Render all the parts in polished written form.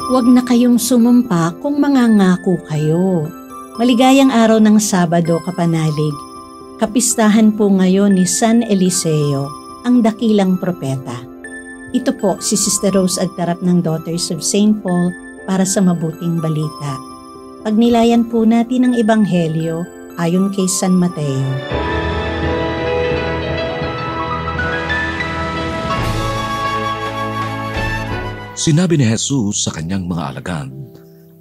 Huwag na kayong sumumpa kung mangangako kayo. Maligayang araw ng Sabado, kapanalig. Kapistahan po ngayon ni San Eliseo, ang dakilang propeta. Ito po si Sister Rose Agtarap ng Daughters of St. Paul para sa mabuting balita. Pagnilayan po natin ang Ebanghelyo ayon kay San Mateo. Sinabi ni Jesus sa kanyang mga alagad,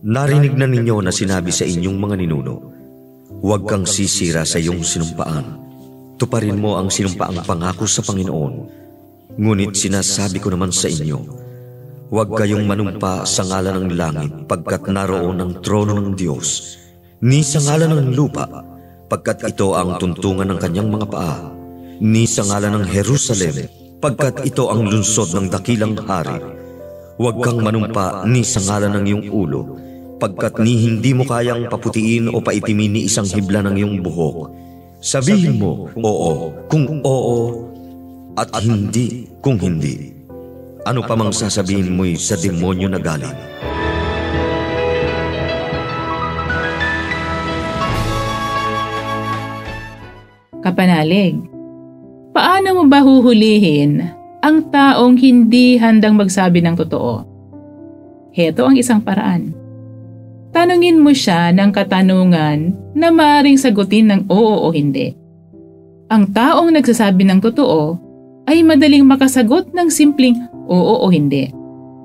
"Narinig na ninyo na sinabi sa inyong mga ninuno, huwag kang sisira sa iyong sinumpaan. Tuparin mo ang sinumpaang pangako sa Panginoon. Ngunit sinasabi ko naman sa inyo, huwag kayong manumpa sa ngalan ng langit pagkat naroon ang trono ng Diyos, ni sa ngalan ng lupa pagkat ito ang tuntungan ng kanyang mga paa, ni sa ngalan ng Jerusalem pagkat ito ang lungsod ng dakilang hari. Huwag kang manumpa ni sa ngalan ng iyong ulo, pagkat ni hindi mo kayang paputiin o paitimin ni isang hibla ng iyong buhok. Sabihin mo, oo, kung oo, at hindi kung hindi. Ano pa mang sasabihin mo'y sa demonyo na galing." Kapanalig, paano mo ba huhulihin ang taong hindi handang magsabi ng totoo? Heto ang isang paraan. Tanungin mo siya ng katanungan na maaaring sagutin ng oo o hindi. Ang taong nagsasabi ng totoo ay madaling makasagot ng simpleng oo o hindi.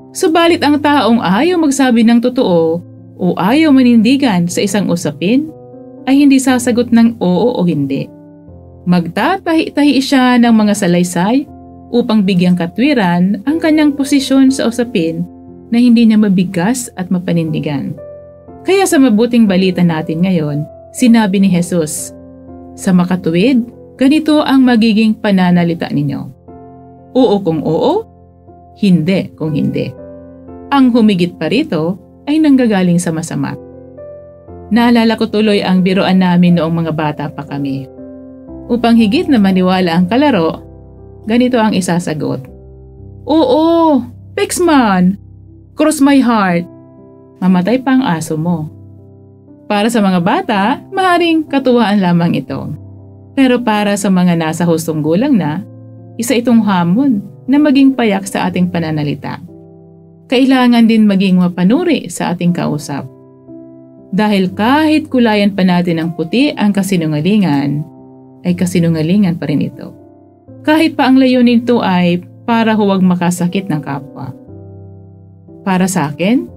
Subalit ang taong ayaw magsabi ng totoo o ayaw manindigan sa isang usapin ay hindi sasagot ng oo o hindi. Magtatahi-tahi siya ng mga salaysay upang bigyang katwiran ang kanyang posisyon sa usapin na hindi niya mabigas at mapanindigan. Kaya sa mabuting balita natin ngayon, sinabi ni Jesus, "Sa makatuwid, ganito ang magiging pananalita ninyo. Oo kung oo, hindi kung hindi." Ang humigit pa rito ay nanggagaling sa masama. Naalala ko tuloy ang biroan namin noong mga bata pa kami. Upang higit na maniwala ang kalaro, ganito ang isasagot. "Oo, Pexman! Cross my heart!" Mamatay pa ang aso mo. Para sa mga bata, maaaring katuwaan lamang ito. Pero para sa mga nasa hustong gulang na, isa itong hamon na maging payak sa ating pananalita. Kailangan din maging mapanuri sa ating kausap. Dahil kahit kulayan pa natin ng puti ang kasinungalingan, ay kasinungalingan pa rin ito. Kahit pa ang layunin nito ay para huwag makasakit ng kapwa. Para sa akin,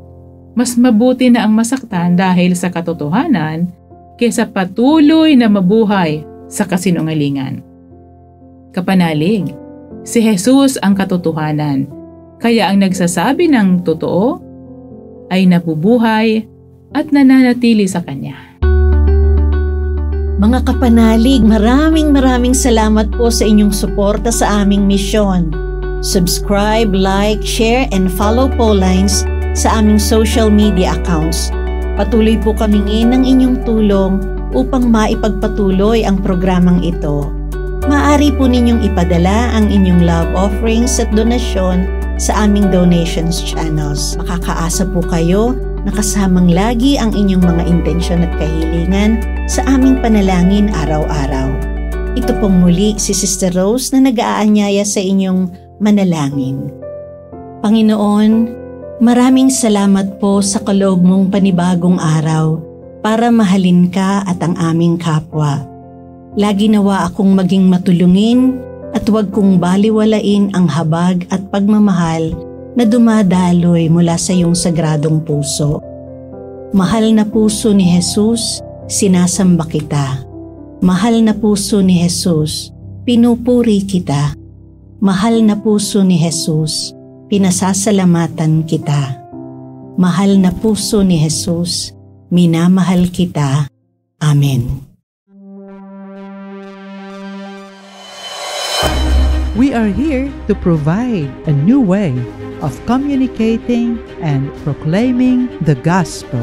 mas mabuti na ang masaktan dahil sa katotohanan kaysa patuloy na mabuhay sa kasinungalingan. Kapanalig, si Jesus ang katotohanan, kaya ang nagsasabi ng totoo ay nabubuhay at nananatili sa Kanya. Mga kapanalig, maraming salamat po sa inyong suporta sa aming misyon. Subscribe, like, share, and follow Paulines sa aming social media accounts. Patuloy po kaming ng inyong tulong upang maipagpatuloy ang programang ito. Maaari po ninyong ipadala ang inyong love offerings at donasyon sa aming donations channels. Makakaasa po kayo na kasamang lagi ang inyong mga intensyon at kahilingan sa aming panalangin araw-araw. Ito pong muli si Sister Rose na nag-aanyaya sa inyong manalangin. Panginoon, maraming salamat po sa kaloob mong panibagong araw para mahalin ka at ang aming kapwa. Lagi nawa akong maging matulungin at huwag kong baliwalain ang habag at pagmamahal na dumadaloy mula sa iyong sagradong puso. Mahal na puso ni Jesus, sinasamba kita. Mahal na puso ni Jesus, pinupuri kita. Mahal na puso ni Jesus, pinasasalamatan kita. Mahal na puso ni Jesus, minamahal kita. Amen. We are here to provide a new way of communicating and proclaiming the gospel.